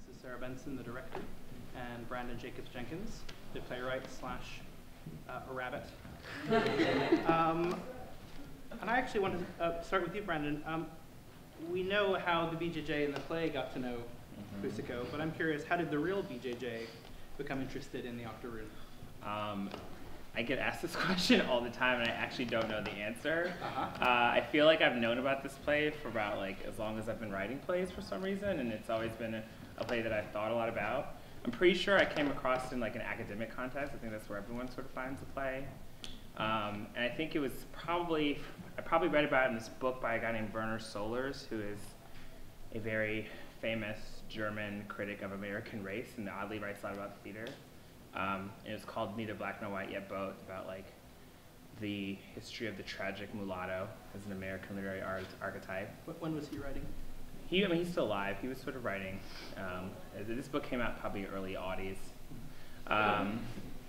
This is Sarah Benson, the director, and Branden Jacobs-Jenkins, the playwright slash a rabbit. And I actually want to start with you, Branden. We know how the BJJ in the play got to know Fusiko, but I'm curious, how did the real BJJ become interested in the Octoroon? I get asked this question all the time, and I actually don't know the answer. I feel like I've known about this play for about as long as I've been writing plays for some reason, and it's always been a play that I've thought a lot about. I'm pretty sure I came across it in an academic context. I think that's where everyone sort of finds a play. And I think it was I probably read about it in this book by a guy named Werner Solers, who is a very famous German critic of American race, and oddly writes a lot about theater. It was called Neither Black Nor White Yet Both, about the history of the tragic mulatto as an American literary archetype. When was he writing? He's still alive. He was sort of writing. This book came out probably early '80s.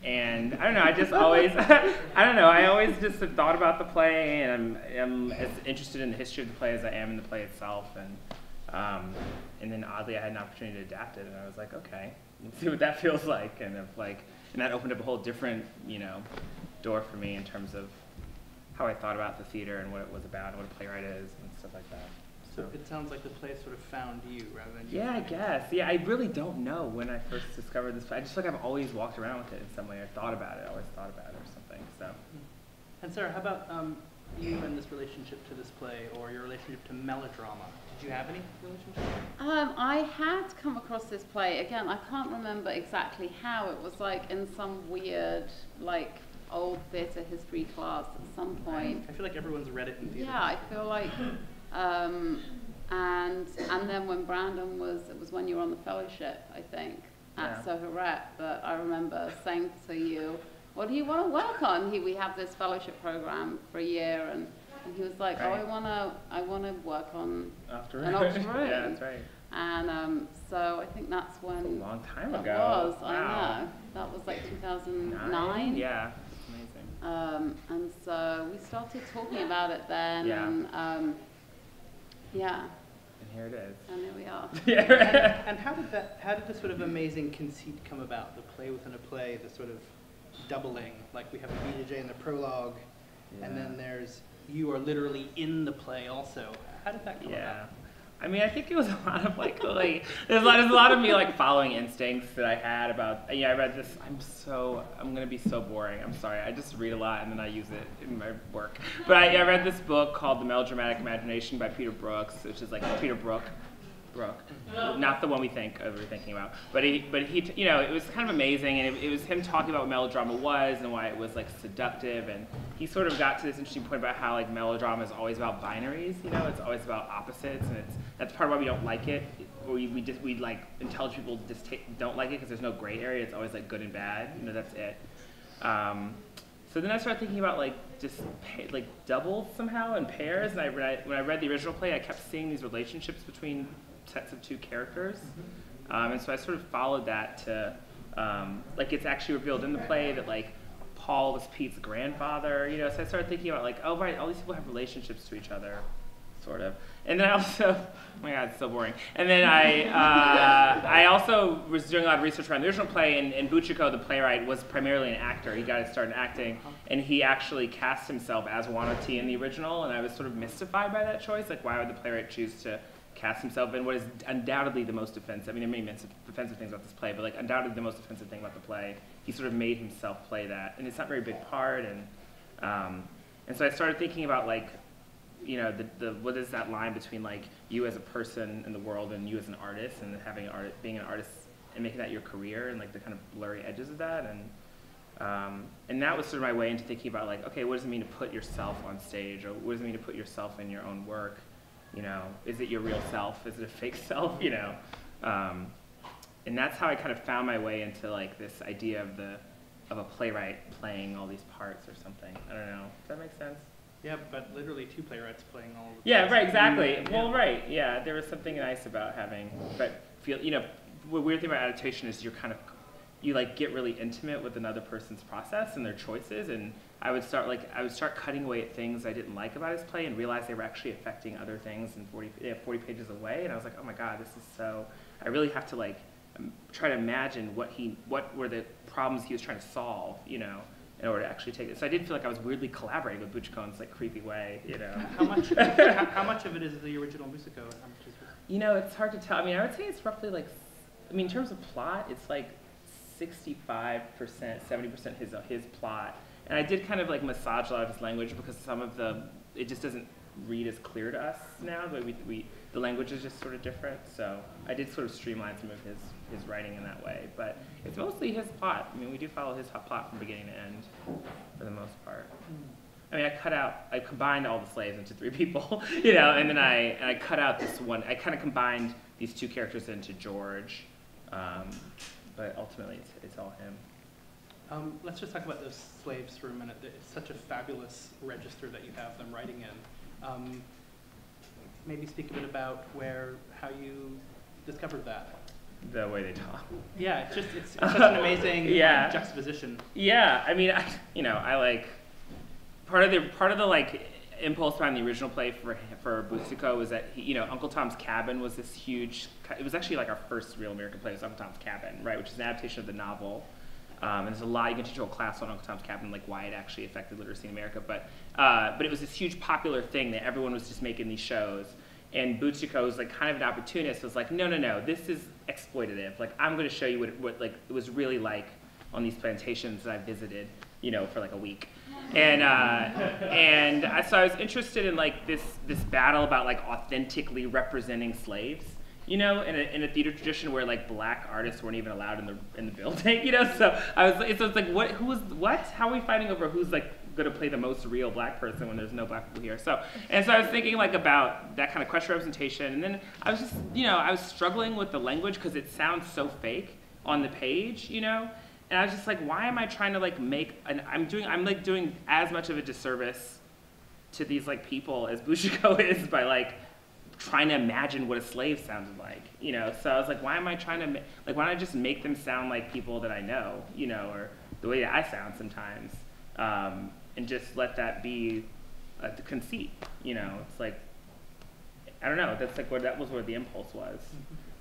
And I don't know, I just always, I always just have thought about the play, and I'm as interested in the history of the play as I am in the play itself. And then oddly, I had an opportunity to adapt it, and I was like, okay, let's see what that feels like. And that opened up a whole different, door for me in terms of how I thought about the theater and what it was about and what a playwright is and stuff like that. So it sounds like the play sort of found you rather than you. Yeah, I guess. Yeah, I really don't know when I first discovered this play. I just feel like I've always walked around with it in some way, or thought about it, always thought about it or something. So. And Sarah, how about you and this relationship to this play, or your relationship to melodrama? Did you have any relationship? I had come across this play. Again, I can't remember exactly how. It was in some weird, old theatre history class at some point. I feel like everyone's read it in theatre. Yeah, I feel like, and then when Branden it was when you were on the fellowship, I think, at Soho Rep, that I remember saying to you, what do you want to work on? We have this fellowship program for a year, and he was like, right. oh, I want to work on Octoroon. an Octoroon. Yeah, that's right. And so I think that's when that's a long time ago. It was, wow. I know. That was 2009. Yeah, amazing. And so we started talking about it then. Yeah. And yeah. And here it is. And here we are. Yeah. And how did this sort of amazing conceit come about? The play within a play, the sort of doubling, we have a BJJ in the prologue, and then you are literally in the play also. How did that come about? I mean, I think it was a lot of there's a lot of me following instincts that I had about. I read this. I'm gonna be so boring. I'm sorry. I just read a lot and then I use it in my work. But I read this book called The Melodramatic Imagination by Peter Brooks, which is Peter Brook, not the one we're thinking about. But he, it was kind of amazing, and it was him talking about what melodrama was and why it was seductive, and he sort of got to this interesting point about how melodrama is always about binaries. It's always about opposites, and that's part of why we don't like it. We intelligent people just don't like it because there's no gray area. It's always good and bad. That's it. So then I started thinking about doubles somehow and pairs, and when I read the original play, I kept seeing these relationships between sets of two characters, and so I sort of followed that to it's actually revealed in the play that Paul was Pete's grandfather, so I started thinking about oh right, all these people have relationships to each other, sort of. And then I also, oh my god, it's so boring. And then I also was doing a lot of research around the original play, and Buchiko, the playwright, was primarily an actor. He got his start in acting, and he actually cast himself as Wanati in the original, and I was sort of mystified by that choice. Why would the playwright choose to cast himself in what is undoubtedly the most offensive? I mean, there are many offensive things about this play, but undoubtedly the most offensive thing about the play, he sort of made himself play that, and it's not a very big part, and so I started thinking about what is that line between you as a person in the world and you as an artist, and being an artist and making that your career, and the kind of blurry edges of that, and that was sort of my way into thinking about okay, what does it mean to put yourself on stage, or what does it mean to put yourself in your own work? Is it your real self? Is it a fake self? And that's how I kind of found my way into this idea of a playwright playing all these parts or something. I don't know. Does that make sense? Yeah, but literally two playwrights playing all of the parts. Yeah, right, exactly. Well, right, yeah. There was something nice about having, the weird thing about adaptation is you're kind of you like get really intimate with another person's process and their choices, and I would start cutting away at things I didn't like about his play and realize they were actually affecting other things in 40 pages away, and I was like, oh my God, this is so, I really have to like try to imagine what were the problems he was trying to solve, you know, in order to actually take it. So I did feel like I was weirdly collaborating with Butchko in this like creepy way, you know. How much of it is the original Butchko and how much is You know, it's hard to tell. I mean, I would say it's roughly like, I mean, in terms of plot, it's like 65%, 70% his plot. And I did kind of like massage a lot of his language because it just doesn't read as clear to us now. But the language is just sort of different. So I did sort of streamline some of his writing in that way. But it's mostly his plot. I mean, we do follow his plot from beginning to end for the most part. I mean, I combined all the slaves into 3 people, you know, and then I cut out this one. I kind of combined these 2 characters into George, but ultimately it's all him. Let's just talk about those slaves for a minute. It's such a fabulous register that you have them writing in. Maybe speak a bit about how you discovered that. The way they talk. Yeah, it's such an amazing juxtaposition. Yeah, I mean, I like part of the like impulse behind the original play for Butchko was that Uncle Tom's Cabin was this huge. It was actually like our first real American play. Was Uncle Tom's Cabin, right? Which is an adaptation of the novel. And there's a lot you can teach a whole class on Uncle Tom's Cabin, like why it actually affected literacy in America. But it was this huge popular thing that everyone was just making these shows. And Butchko was like kind of an opportunist. Was like, no, this is exploitative. Like I'm going to show you what like it was really like on these plantations that I visited, for like a week. And so I was interested in like this battle about like authentically representing slaves. In a theater tradition where like black artists weren't even allowed in the building, So it's like what? How are we fighting over who's like going to play the most real black person when there's no black people here? So I was thinking like about that kind of question representation, and then I was just I was struggling with the language because it sounds so fake on the page, And I was just like, why am I trying to like I'm doing as much of a disservice to these like people as Butchko is by like trying to imagine what a slave sounded like, So I was like, why am I trying to why don't I just make them sound like people that I know, or the way that I sound sometimes, and just let that be the conceit, It's like, I don't know. That's like that was where the impulse was.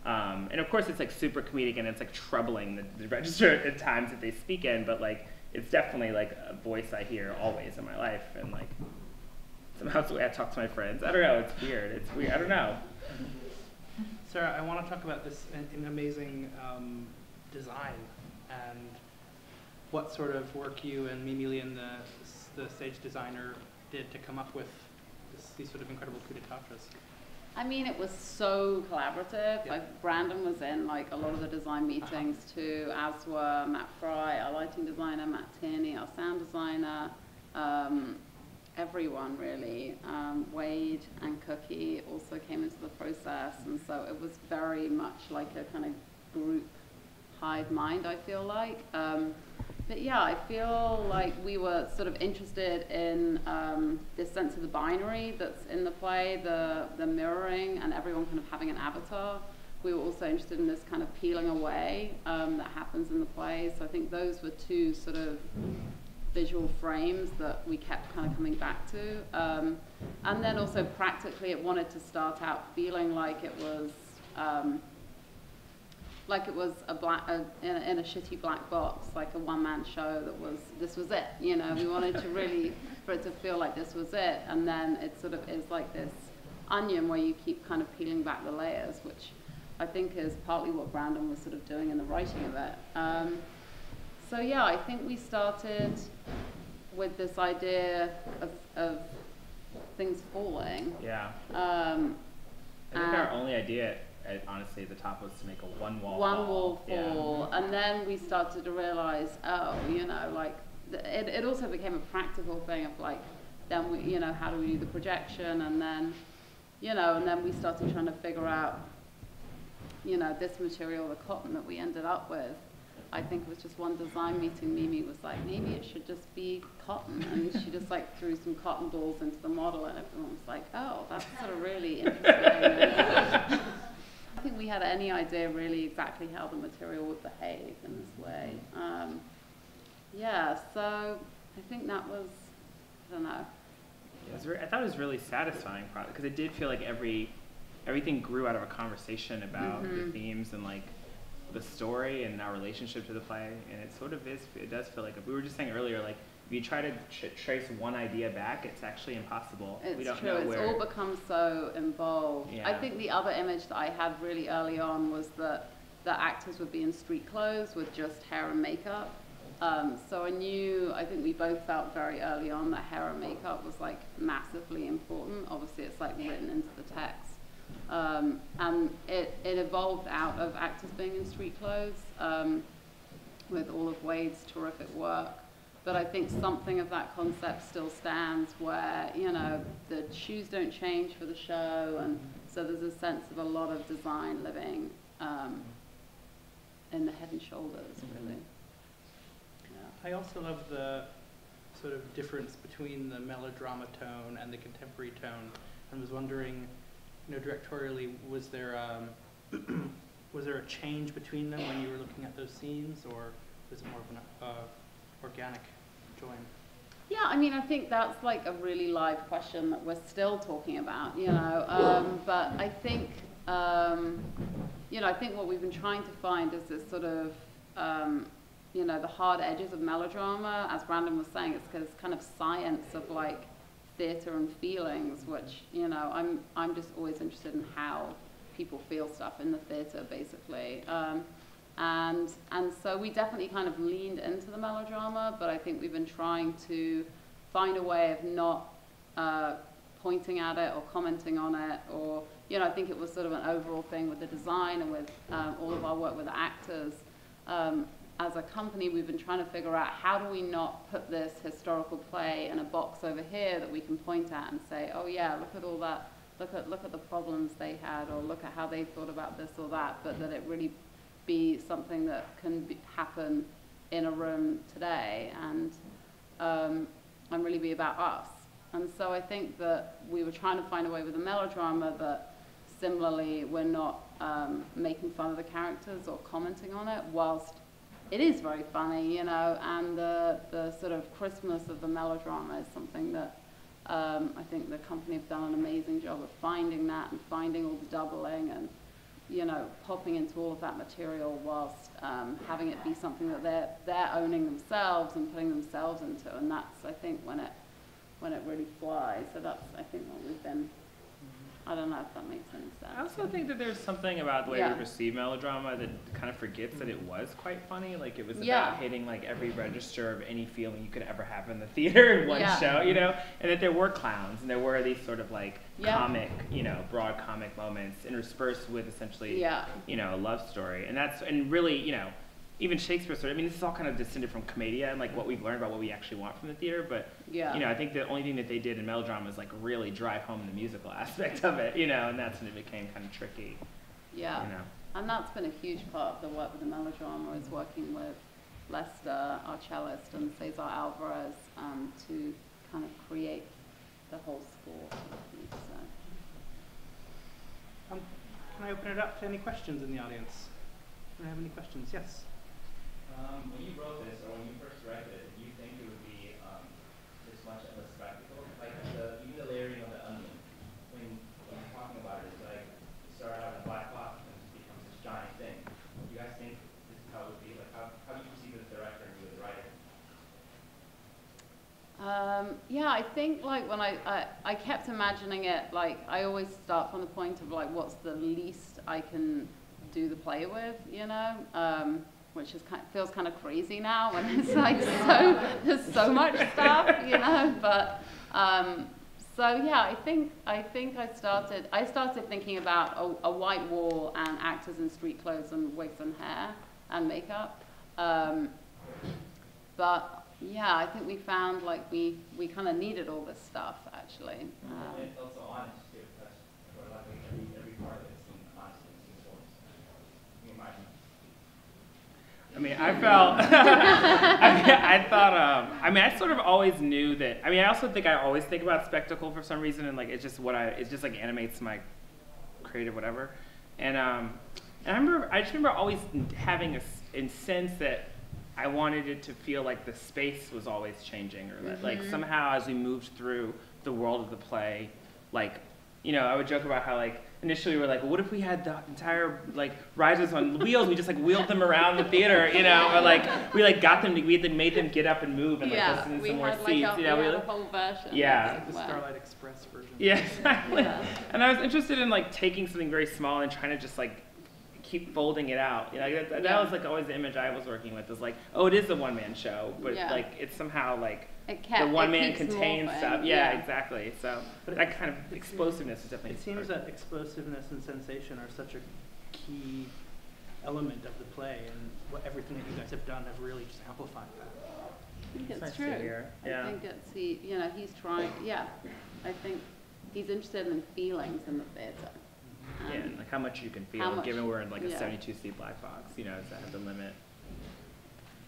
And of course, it's like super comedic and it's like troubling the register at times that they speak in, but like it's definitely like a voice I hear always in my life, and like somehow it's the way I talk to my friends. I don't know. It's weird. I don't know. Sarah, I want to talk about this an amazing design and what sort of work you and Mimi and the stage designer did to come up with these sort of incredible coup d'etats. I mean, it was so collaborative. Yeah. Like Branden was in like a lot of the design meetings too, as were Matt Fry, our lighting designer, Matt Tierney, our sound designer, everyone really. Wade and Cookie also came into the process, and so it was very much like a kind of group hive mind, I feel like. But yeah, I feel like we were sort of interested in this sense of the binary that's in the play, the mirroring, and everyone kind of having an avatar. We were also interested in this kind of peeling away that happens in the play. So I think those were 2 sort of visual frames that we kept kind of coming back to. And then also practically it wanted to start out feeling like it was in a shitty black box, like a one-man show this was it, We wanted to really, for it to feel like this was it, and then it sort of is like this onion where you keep kind of peeling back the layers, which I think is partly what Branden was sort of doing in the writing of it. So yeah, I think we started with this idea of things falling. Yeah. I think our only idea, honestly, at the top was to make a one wall fall. Yeah. And then we started to realize, it also became a practical thing of like, then we, how do we do the projection, and then, and then we started trying to figure out, this material, the cotton that we ended up with. I think it was just one design meeting, Mimi was like, maybe it should just be cotton. And she just like threw some cotton balls into the model, and everyone was like, oh, that's sort of really interesting. think we had any idea really exactly how the material would behave in this way. Yeah, so I think that was, I don't know. I thought it was really satisfying because it did feel like everything grew out of a conversation about the themes and like the story and our relationship to the play, and it sort of is. It does feel like we were just saying earlier, like if you try to trace one idea back, it's actually impossible. It's we don't true. know where. It's all become so involved. Yeah. I think the other image that I had really early on was that the actors would be in street clothes with just hair and makeup. So I think we both felt very early on that hair and makeup was like massively important. Obviously it's like written into the text. And it evolved out of actors being in street clothes with all of Wade's terrific work. But I think something of that concept still stands where, you know, the shoes don't change for the show, and so there's a sense of a lot of design living in the head and shoulders, really. I also love the sort of difference between the melodrama tone and the contemporary tone, and was wondering, you know, directorially, was there a change between them when you were looking at those scenes, or was it more of an organic join? Yeah, I mean, I think that's like a really live question that we're still talking about, you know. But I think, you know, I think what we've been trying to find is this sort of you know, the hard edges of melodrama. As Branden was saying, it's kind of science of like theater and feelings, which, you know, I'm just always interested in how people feel stuff in the theater, basically. And so we definitely kind of leaned into the melodrama, but I think we've been trying to find a way of not pointing at it or commenting on it, or, you know, I think it was sort of an overall thing with the design and with all of our work with the actors. As a company, we've been trying to figure out how do we not put this historical play in a box over here that we can point at and say, oh yeah, look at all that, look at the problems they had, or look at how they thought about this or that, but that it really be something that can happen in a room today, and really be about us. And so I think that we were trying to find a way with the melodrama that similarly we're not making fun of the characters or commenting on it, whilst it is very funny, you know, and the sort of Christmas of the melodrama is something that I think the company have done an amazing job of finding that and finding all the doubling and, you know, popping into all of that material whilst having it be something that they're owning themselves and putting themselves into, and that's, I think, when it really flies. So that's, I think, what we've been. I don't know if that makes any sense. I also think that there's something about the way we receive melodrama that kind of forgets that it was quite funny. Like, it was about hitting like every register of any feeling you could ever have in the theater in one show, you know, and that there were clowns and there were these sort of like comic, you know, broad comic moments interspersed with essentially, you know, a love story. And really, you know, even Shakespeare sort of, I mean, this is all kind of descended from commedia and like what we've learned about what we actually want from the theater, but you know, I think the only thing that they did in melodrama is like really drive home the musical aspect of it, you know, and that's when it became kind of tricky. Yeah, you know. And that's been a huge part of the work with the melodrama, is working with Lester, our cellist, and Cesar Alvarez to kind of create the whole score. So. Can I open it up to any questions in the audience? Do I have any questions? Yes. When you wrote this, or when you first read it, did you think it would be this much of a spectacle? Like even the layering of the onion, when you're talking about it, it's like you start out in a black box and it becomes this giant thing. Do you guys think this is how it would be? Like how do you perceive it as a director and you as a writer? Yeah, I think like when I kept imagining it, like I always start from the point of like what's the least I can do the play with, you know, which is feels kind of crazy now when it's like there's so much stuff, you know. But so yeah, I think I started thinking about a white wall and actors in street clothes and wigs and hair and makeup. But yeah, I think we found like we kind of needed all this stuff actually. And it's also honest too. That's what I like. Every part of it seemed honest and seemed forced. Can you imagine? I mean, I felt, I thought, I mean, I sort of always knew that, I mean, I also think I always think about spectacle for some reason, and like, it's just like animates my creative whatever. And I just remember always having a sense that I wanted it to feel like the space was always changing, or that like somehow as we moved through the world of the play, like, you know, I would joke about how like initially we were like, well, what if we had the entire like rises on wheels? We just like wheeled them around the theater, you know, or like we like got them, we had made them get up and move and like listen to some more seats, you know, we had a whole version. Yeah, like the Starlight Express version. Yeah, exactly. Yeah. And I was interested in like taking something very small and trying to just like keep folding it out. You know, that was like always the image I was working with. Was like, oh, it is a one-man show, but like it's somehow like the one-man contains stuff. Yeah, exactly. So that kind of explosiveness is definitely. It seems that explosiveness and sensation are such a key element of the play, and everything that you guys have done have really just amplified that. I think it's true. I think it's he's trying. Yeah, I think he's interested in feelings in the theater. Yeah, and like how much you can feel, given we're in like a 72-seat black box, you know, does that have to limit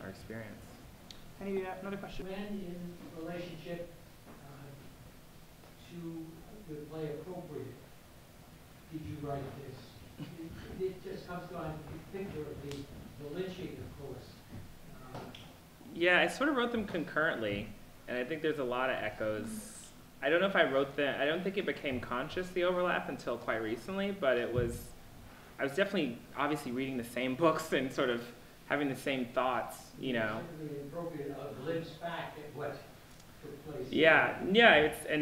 our experience? Another question? When in relationship to the play Appropriate did you write this? It just comes to mind the picture of the lynching, of course. Yeah, I sort of wrote them concurrently, and I think there's a lot of echoes. I don't know if I wrote them, I don't think it became conscious, the overlap, until quite recently, but I was definitely obviously reading the same books and sort of having the same thoughts, you know. Appropriate lives back at what took place. Yeah, and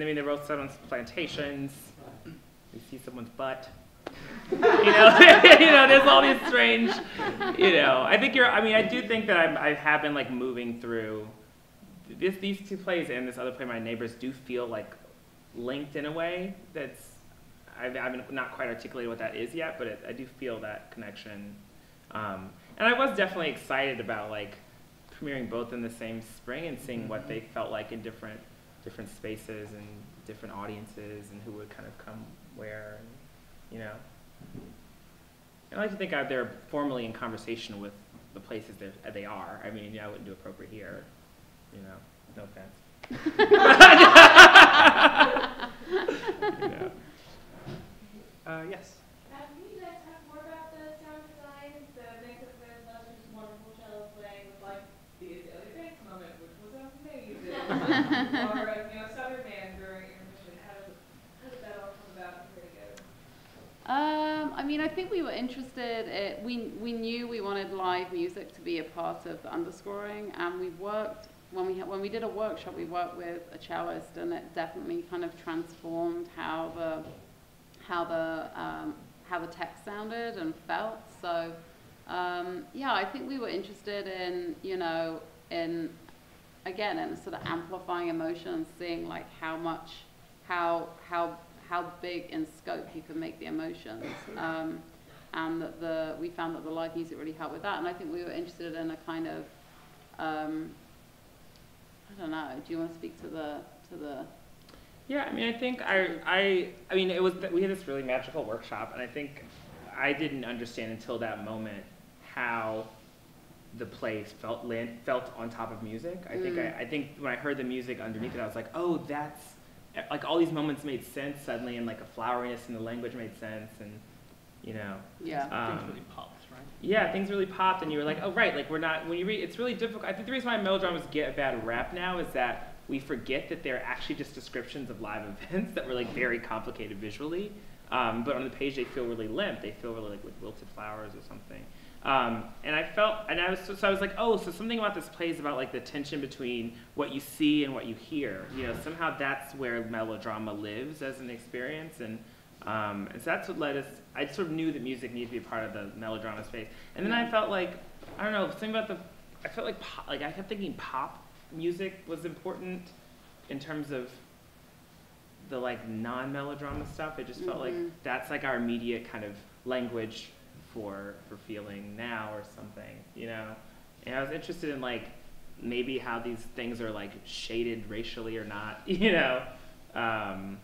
I mean, they're both set on plantations. Right. You see someone's butt. you know, there's all these strange, you know. I do think that I have been like moving through these two plays and this other play, My Neighbors, do feel like linked in a way that's, I've not quite articulated what that is yet, but I do feel that connection. And I was definitely excited about like premiering both in the same spring and seeing what they felt like in different spaces and different audiences and who would kind of come where, and, you know. And I like to think they're formally in conversation with the places they are. I mean, I wouldn't do Appropriate here. You know, no offense. Yes. Can you guys talk more about the sound design, the mix of such a wonderful cello playing with like the other dance moment, which was amazing, or Southern Man during intermission? How did that all come about and where to go? I mean, I think we were interested. We knew we wanted live music to be a part of the underscoring, and we worked. When we did a workshop, we worked with a cellist, and it definitely kind of transformed how the text sounded and felt. So I think we were interested in in sort of amplifying emotion and seeing like how big in scope you can make the emotions, and that we found that the live music really helped with that. And I think we were interested in a kind of I don't know. Do you want to speak to the? Yeah, I mean, I think I mean, we had this really magical workshop, and I think I didn't understand until that moment how the play felt on top of music. I think when I heard the music underneath it, I was like, oh, that's like all these moments made sense suddenly, and like a floweriness in the language made sense, and you know. Yeah. Things really popped, right? Yeah, things really popped, and you were like, oh, right, like when you read, it's really difficult. I think the reason why melodramas get a bad rap now is that we forget that they're actually just descriptions of live events that were like very complicated visually, but on the page they feel really limp. They feel really like with wilted flowers or something. And I was like, oh, so something about this play is about like the tension between what you see and what you hear. You know, somehow that's where melodrama lives as an experience, and so that's what led us. I sort of knew that music needed to be a part of the melodrama space, and then I felt like, I don't know, something about I felt like I kept thinking pop music was important in terms of the like non-melodrama stuff. It just felt like that's like our immediate kind of language for feeling now or something, you know. And I was interested in like maybe how these things are like shaded racially or not, you know. And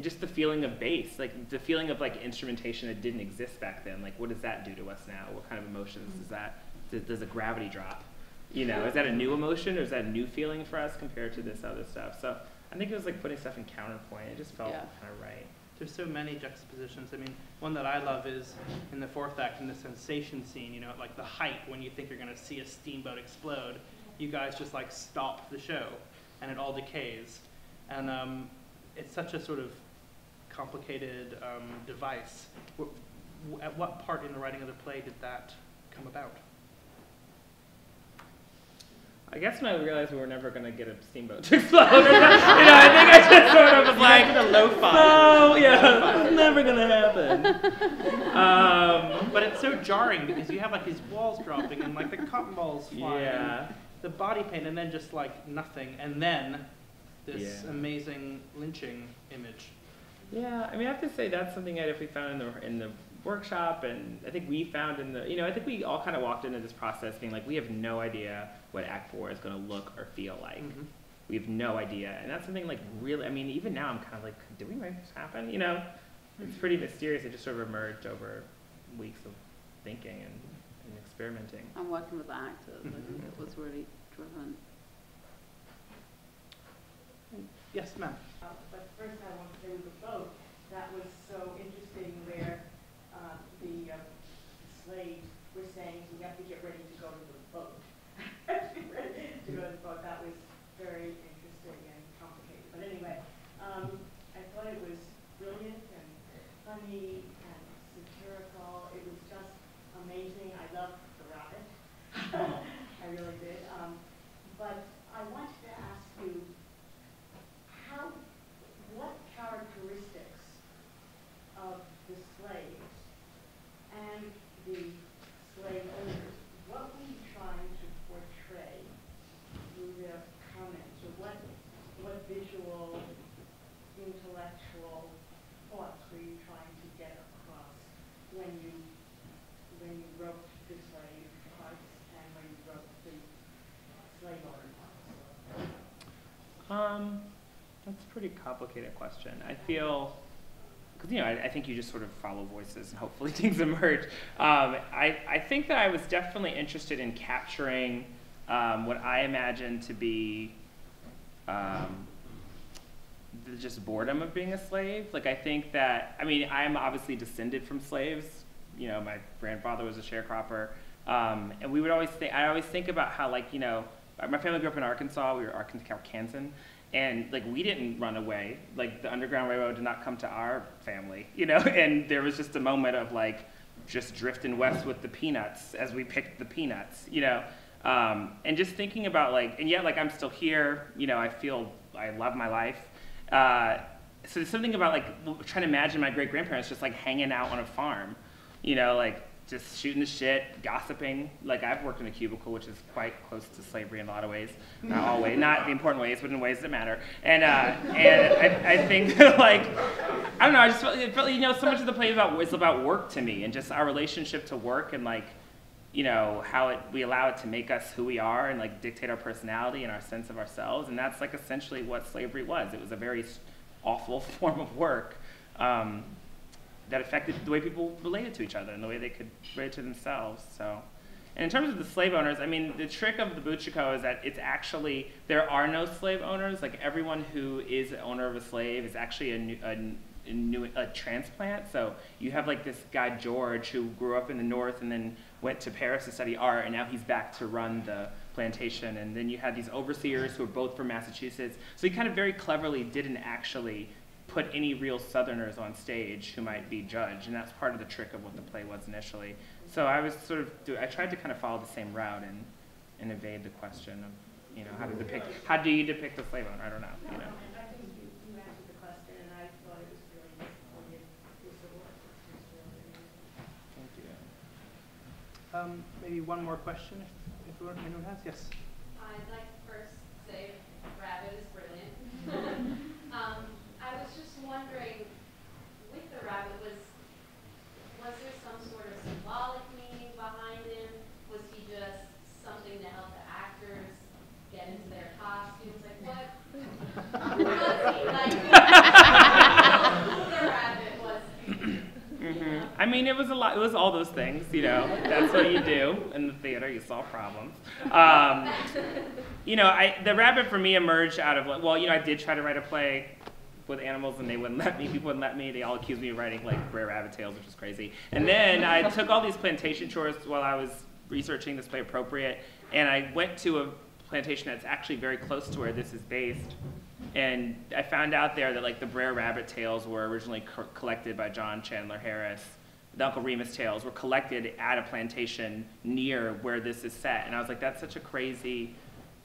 just the feeling of bass, like the feeling of like instrumentation that didn't exist back then. Like, what does that do to us now? What kind of emotions is that? Does a gravity drop? You know, is that a new emotion or is that a new feeling for us compared to this other stuff? So I think it was like putting stuff in counterpoint. It just felt kind of right. There's so many juxtapositions. I mean, one that I love is in the fourth act in the sensation scene, you know, at like the height when you think you're going to see a steamboat explode, you guys just like stop the show and it all decays. And it's such a sort of complicated device. At what part in the writing of the play did that come about? I guess when I realized we were never going to get a steamboat to explode, I think I just sort of was like, a lo-fi. Oh, yeah, it's never going to happen. But it's so jarring because you have like these walls dropping and like the cotton balls flying, Yeah. the body paint, and then just like nothing, and then this amazing lynching image. Yeah, I mean, I have to say that's something that if we found in the workshop, and I think we found in the, I think we all kind of walked into this process being like, we have no idea what Act 4 is going to look or feel like. Mm-hmm. We have no idea, and that's something like really, I mean, even now I'm kind of like, did we make this happen? It's pretty mysterious. It just sort of emerged over weeks of thinking and experimenting. I'm working with the actors. I think it was really driven. Yes, ma'am. But first I want to say with the boat, that was so interesting where the slaves were saying, we have to get ready to go to the boat. To go to the boat. That was very interesting and complicated. But anyway, I thought it was brilliant and funny and satirical. It was just amazing. I loved the rabbit. I really did. But I wanted to ask you, what characteristics of the slaves and the slave owners, what were you trying to portray through their comments, or what visual, intellectual thoughts were you trying to get across when you wrote the slave parts and when you wrote the slave owner parts? That's a pretty complicated question. I feel, because I think you just sort of follow voices and hopefully things emerge. I think that I was definitely interested in capturing what I imagine to be the just boredom of being a slave. Like I think that, I'm obviously descended from slaves. My grandfather was a sharecropper, and we would always think. I always think about how my family grew up in Arkansas. We were Arkansan. And we didn't run away. The Underground Railroad did not come to our family, and there was just a moment of just drifting west with the peanuts as we picked the peanuts, and just thinking about and yet I'm still here, I feel I love my life. So there's something about trying to imagine my great grandparents just hanging out on a farm, just shooting the shit, gossiping. I've worked in a cubicle, which is quite close to slavery in a lot of ways. Not all ways, not the important ways, but in ways that matter. And I think that I don't know, I just felt so much of the play is about work to me, and just our relationship to work, and how we allow it to make us who we are, and dictate our personality and our sense of ourselves. And that's essentially what slavery was. It was a very awful form of work. That affected the way people related to each other and the way they could relate to themselves. So, and in terms of the slave owners, the trick of the Buchiko is that it's actually, there are no slave owners. Everyone who is the owner of a slave is actually a transplant. So you have this guy George who grew up in the North and then went to Paris to study art, and now he's back to run the plantation. And then you had these overseers who are both from Massachusetts. So he kind of very cleverly didn't actually put any real Southerners on stage who might be judged, and that's part of the trick of what the play was initially. So I was I tried to kind of follow the same route and evade the question of, how do you depict the slave owner? I don't know, I think you answered the question, and I thought it was really brilliant piece of work. Thank you. Maybe one more question, if anyone has. Yes. I'd like to first say Rabbit is brilliant. I was just wondering, with the rabbit, was there some sort of symbolic meaning behind him? Was he just something to help the actors get into their costumes? What was he? Who the rabbit was to you? Mm-hmm. It was a lot. It was all those things, That's what you do in the theater. You solve problems. The rabbit for me emerged out of I did try to write a play with animals, and they wouldn't let me. People wouldn't let me. They all accused me of writing like Brer Rabbit tales, which is crazy. And then I took all these plantation chores while I was researching this play Appropriate, and I went to a plantation that's actually very close to where this is based. And I found out there that like the Brer Rabbit tales were originally collected by John Chandler Harris. The Uncle Remus tales were collected at a plantation near where this is set. And I was like, that's such a crazy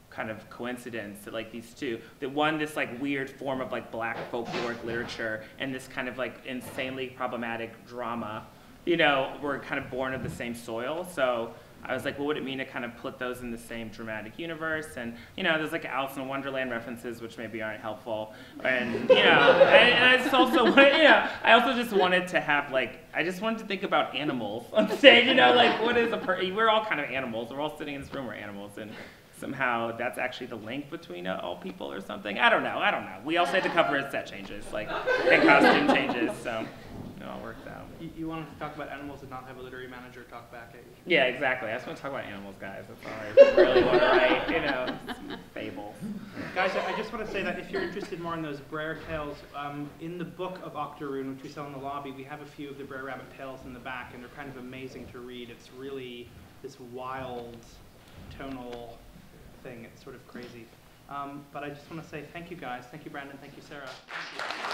kind of coincidence that like these two, that one, this like weird form of like black folkloric literature and this kind of like insanely problematic drama, you know, were kind of born of the same soil. So I was like, what would it mean to kind of put those in the same dramatic universe? And, you know, there's like Alice in Wonderland references, which maybe aren't helpful. And, you know, and I just also wanted, you know, I also just wanted to have like, I just wanted to think about animals on stage, you know, like what is we're all kind of animals. We're all sitting in this room, we're animals. And somehow that's actually the link between all people or something. I don't know. We also had to cover as set changes, like, and costume changes, so it all worked out. You wanted to talk about animals and not have a literary manager talk back at you. Yeah, exactly. I just want to talk about animals, guys. That's all I really want to write, you know, fables. Guys, I just want to say that if you're interested more in those Brer tales, in the book of Octoroon, which we sell in the lobby, we have a few of the Brer Rabbit tales in the back, and they're kind of amazing to read. It's really this wild, tonal thing. It's sort of crazy. But I just want to say thank you, guys. Thank you, Branden. Thank you, Sarah. Thank you.